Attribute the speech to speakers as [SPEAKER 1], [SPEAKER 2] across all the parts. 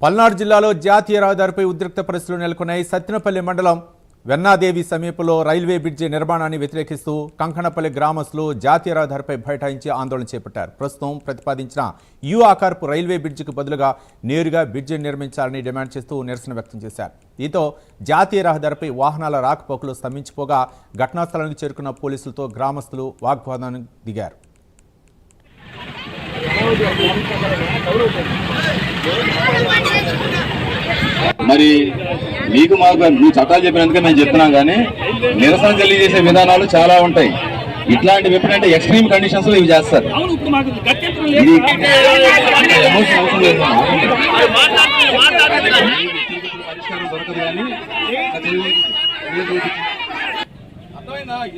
[SPEAKER 1] పల్నాడు జిల్లాలో జాతీయ రహదారిపై ఉద్రిక్త పరిస్థితులు నెలకొన్నాయి. సత్తెనపల్లి మండలం వెన్నాదేవి సమీపంలో రైల్వే బ్రిడ్జి నిర్మాణాన్ని వ్యతిరేకిస్తూ కంకణపల్లి గ్రామస్తులు జాతీయ రహదారిపై బైఠాయించి ఆందోళన చేపట్టారు. ప్రస్తుతం ప్రతిపాదించిన యు ఆకారపు రైల్వే బ్రిడ్జికి బదులుగా నేరుగా బ్రిడ్జిని నిర్మించాలని డిమాండ్ చేస్తూ నిరసన వ్యక్తం చేశారు. దీంతో జాతీయ రహదారిపై వాహనాల రాకపోకలు స్తంభించిపోగా ఘటనా స్థలానికి చేరుకున్న పోలీసులతో గ్రామస్తులు వాగ్వాదానికి దిగారు.
[SPEAKER 2] మరి మీకు మాకు నువ్వు చట్టాలు చెప్పినందుకే మేము చెప్తున్నాం, కానీ నిరసన తెలియజేసే విధానాలు చాలా ఉంటాయి. ఇట్లాంటివి ఎప్పుడంటే ఎక్స్ట్రీమ్ కండిషన్స్ లో ఇవి చేస్తారు.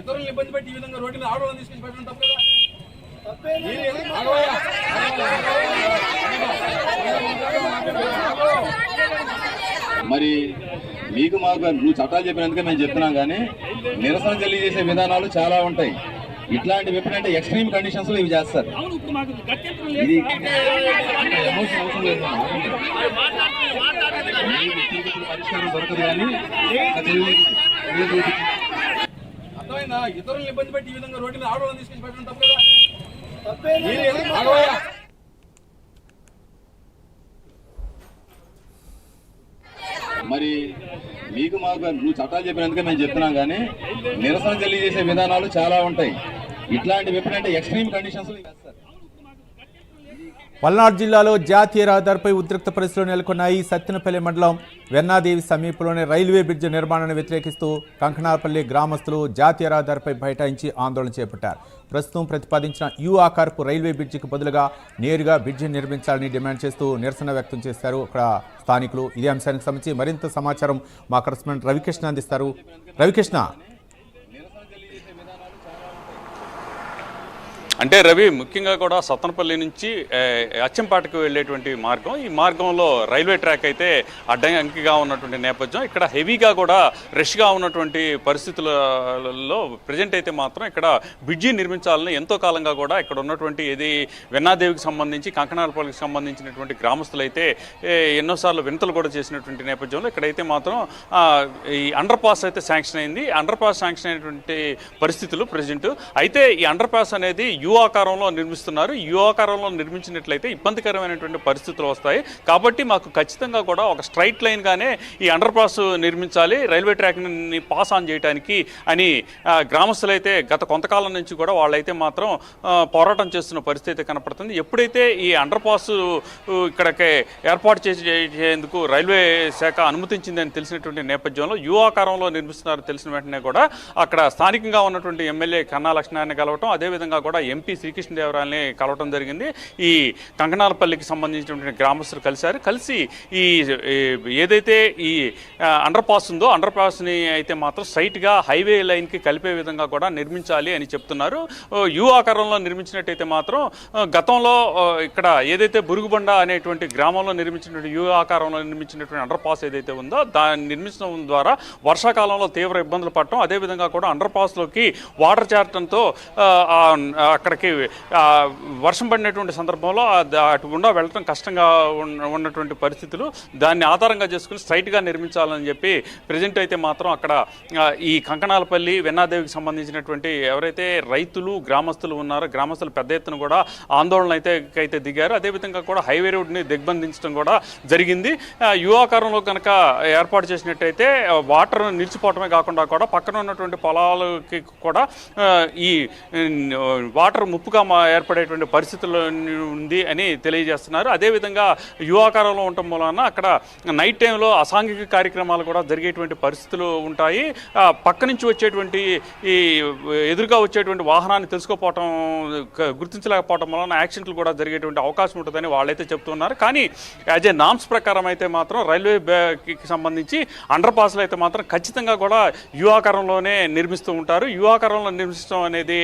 [SPEAKER 3] ఇతరులను ఇబ్బంది పెట్టి ఈ విధంగా రోడ్డు మీద ఆడవాళ్ళని తీసుకొచ్చి పెట్టడం తప్పు కదా.
[SPEAKER 2] మరి మీకు మాకు నువ్వు చట్టాలు చెప్పినందుకే మేము చెప్తున్నాం, కానీ నిరసన తెలియజేసే విధానాలు చాలా ఉంటాయి. ఇట్లాంటివి ఎప్పుడంటే ఎక్స్ట్రీమ్ కండిషన్స్ లో ఇవి చేస్తారు. పరిష్కారం దొరకదు, కానీ
[SPEAKER 3] అర్థమైందా? ఇతరులను ఇబ్బంది పెట్టి ఈ విధంగా రోడ్డు మీద ఆడవాళ్ళని తీసుకొచ్చి పెట్టడం తప్పు కదా.
[SPEAKER 2] మరి మీకు మాకు నువ్వు చట్టాలు చెప్పినందుకే మేము చెప్తున్నాం, కానీ నిరసన తెలియజేసే విధానాలు చాలా ఉంటాయి. ఇట్లాంటివి ఎప్పుడంటే ఎక్స్ట్రీమ్ కండిషన్స్ లో చేస్తారు.
[SPEAKER 1] పల్నాడు జిల్లాలో జాతీయ రహదారిపై ఉద్రిక్త పరిస్థితులు నెలకొన్నాయి. సత్తెనపల్లి మండలం వెన్నాదేవి సమీపంలోని రైల్వే బ్రిడ్జి నిర్మాణాన్ని వ్యతిరేకిస్తూ కంకణాపల్లి గ్రామస్తులు జాతీయ రహదారిపై బైఠాయించి ఆందోళన చేపట్టారు. ప్రస్తుతం ప్రతిపాదించిన యు ఆకారపు రైల్వే బ్రిడ్జికి బదులుగా నేరుగా బ్రిడ్జిని నిర్మించాలని డిమాండ్ చేస్తూ నిరసన వ్యక్తం చేశారు అక్కడ స్థానికులు. ఇదే అంశానికి సంబంధించి మరింత సమాచారం మా కరెస్పాండెంట్ రవికృష్ణ అందిస్తారు. రవికృష్ణ,
[SPEAKER 4] అంటే రవి, ముఖ్యంగా కూడా సత్తెనపల్లి నుంచి అచ్చంపాటకు వెళ్ళేటువంటి మార్గం, ఈ మార్గంలో రైల్వే ట్రాక్ అయితే అడ్డంకిగా ఉన్నటువంటి నేపథ్యం, ఇక్కడ హెవీగా కూడా రష్గా ఉన్నటువంటి పరిస్థితులలో ప్రజెంట్ అయితే మాత్రం ఇక్కడ బ్రిడ్జి నిర్మించాలని ఎంతో కాలంగా కూడా ఇక్కడ ఉన్నటువంటి ఇది వెన్నాదేవికి సంబంధించి కంకణాలపల్లికి సంబంధించినటువంటి గ్రామస్తులు అయితే ఎన్నోసార్లు వినతులు కూడా చేసినటువంటి నేపథ్యంలో ఇక్కడైతే మాత్రం ఈ అండర్ పాస్ అయితే శాంక్షన్ అయింది. అండర్ పాస్ శాంక్షన్ అయినటువంటి పరిస్థితులు ప్రజెంట్ అయితే ఈ అండర్ పాస్ అనేది యు ఆకారంలో నిర్మిస్తున్నారు. యు ఆకారంలో నిర్మించినట్లయితే ఇబ్బందికరమైనటువంటి పరిస్థితులు వస్తాయి. కాబట్టి మాకు ఖచ్చితంగా కూడా ఒక స్ట్రైట్ లైన్గానే ఈ అండర్ పాస్ నిర్మించాలి, రైల్వే ట్రాక్ని పాస్ ఆన్ చేయడానికి అని గ్రామస్తులు అయితే గత కొంతకాలం నుంచి కూడా వాళ్ళైతే మాత్రం పోరాటం చేస్తున్న పరిస్థితి కనపడుతుంది. ఎప్పుడైతే ఈ అండర్ పాస్ ఇక్కడికి ఏర్పాటు చేసేందుకు రైల్వే శాఖ అనుమతించిందని తెలిసినటువంటి నేపథ్యంలో యు ఆకారంలో నిర్మిస్తున్నారని తెలిసిన వెంటనే కూడా అక్కడ స్థానికంగా ఉన్నటువంటి ఎమ్మెల్యే కన్నా లక్ష్మణాన్ని కలవటం, అదేవిధంగా కూడా ఎంపీ శ్రీకృష్ణదేవరాయల్ని కలవటం జరిగింది. ఈ కంకణాలపల్లికి సంబంధించినటువంటి గ్రామస్తులు కలిసి ఈ ఏదైతే ఈ అండర్ పాస్ ఉందో అండర్ పాస్ని అయితే మాత్రం స్ట్రైట్గా హైవే లైన్కి కలిపే విధంగా కూడా నిర్మించాలి అని చెప్తున్నారు. యు ఆకారంలో నిర్మించినట్టయితే మాత్రం గతంలో ఇక్కడ ఏదైతే బురుగుబండ అనేటువంటి గ్రామంలో నిర్మించినటువంటి యు ఆకారంలో నిర్మించినటువంటి అండర్ పాస్ ఏదైతే ఉందో దాన్ని నిర్మించడం ద్వారా వర్షాకాలంలో తీవ్ర ఇబ్బందులు పడటం, అదేవిధంగా కూడా అండర్ పాస్లోకి వాటర్ చేరటంతో అక్కడికి వర్షం పడినటువంటి సందర్భంలో అటు గుండా వెళ్ళటం కష్టంగా ఉన్నటువంటి పరిస్థితులు, దాన్ని ఆధారంగా చేసుకుని స్ట్రైట్గా నిర్మించాలని చెప్పి ప్రజెంట్ అయితే మాత్రం అక్కడ ఈ కంకణాలపల్లి వెన్నాదేవికి సంబంధించినటువంటి ఎవరైతే రైతులు గ్రామస్తులు ఉన్నారో గ్రామస్తులు పెద్ద ఎత్తున కూడా ఆందోళన అయితే దిగారు. అదేవిధంగా కూడా హైవే రోడ్ని దిగ్బంధించడం కూడా జరిగింది. యు ఆకారంలో కనుక ఏర్పాటు చేసినట్టయితే వాటర్ నిలిచిపోవటమే కాకుండా కూడా పక్కన ఉన్నటువంటి పొలాలకి కూడా ఈ వాటర్ ముప్పుగా ఏర్పడేటువంటి పరిస్థితుల్లో ఉంది అని తెలియజేస్తున్నారు. అదేవిధంగా యు ఆకారంలో ఉండటం వలన అక్కడ నైట్ టైంలో అసాంఘిక కార్యక్రమాలు కూడా జరిగేటువంటి పరిస్థితులు ఉంటాయి. పక్క నుంచి వచ్చేటువంటి ఈ ఎదురుగా వచ్చేటువంటి వాహనాన్ని తెలుసుకోపోవటం గుర్తించలేకపోవడం వలన యాక్సిడెంట్లు కూడా జరిగేటువంటి అవకాశం ఉంటుందని వాళ్ళైతే చెప్తున్నారు. కానీ యాజ్ ఏ నామ్స్ ప్రకారం అయితే మాత్రం రైల్వేకి సంబంధించి అండర్ పాస్లు అయితే మాత్రం ఖచ్చితంగా కూడా యు ఆకారంలోనే నిర్మిస్తూ ఉంటారు. యు ఆకారంలో నిర్మించడం అనేది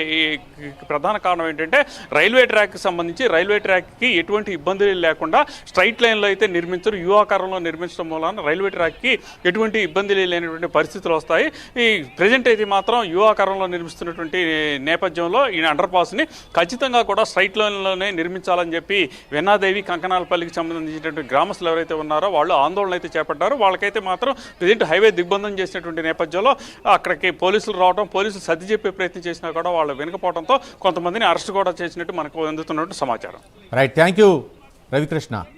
[SPEAKER 4] ప్రధాన ప్రధాన కారణం ఏంటంటే రైల్వే ట్రాక్కి సంబంధించి రైల్వే ట్రాక్కి ఎటువంటి ఇబ్బందులు లేకుండా స్ట్రైట్ లైన్లో అయితే నిర్మించరు, యు ఆకారంలో నిర్మించడం మూలన రైల్వే ట్రాక్కి ఎటువంటి ఇబ్బందులు లేనటువంటి పరిస్థితులు వస్తాయి. ఈ ప్రజెంట్ అయితే మాత్రం యు ఆకారంలో నిర్మిస్తున్నటువంటి నేపథ్యంలో ఈ అండర్ పాస్ని ఖచ్చితంగా కూడా స్ట్రైట్ లైన్లోనే నిర్మించాలని చెప్పి వెన్నాదేవి కంకనాలపల్లికి సంబంధించినటువంటి గ్రామస్తులు ఎవరైతే ఉన్నారో వాళ్ళు ఆందోళన అయితే చేపట్టారు. వాళ్ళకైతే మాత్రం ప్రజెంట్ హైవే దిగ్బంధం చేసినటువంటి నేపథ్యంలో అక్కడికి పోలీసులు రావడం, పోలీసులు సర్ది చెప్పే ప్రయత్నం చేసినా కూడా వాళ్ళు వెనుకపోవడంతో కొంతమందిని అరెస్ట్ కూడా చేసినట్టు మనకు అందుతున్నట్టు సమాచారం.
[SPEAKER 1] Right, thank you Ravikrishna.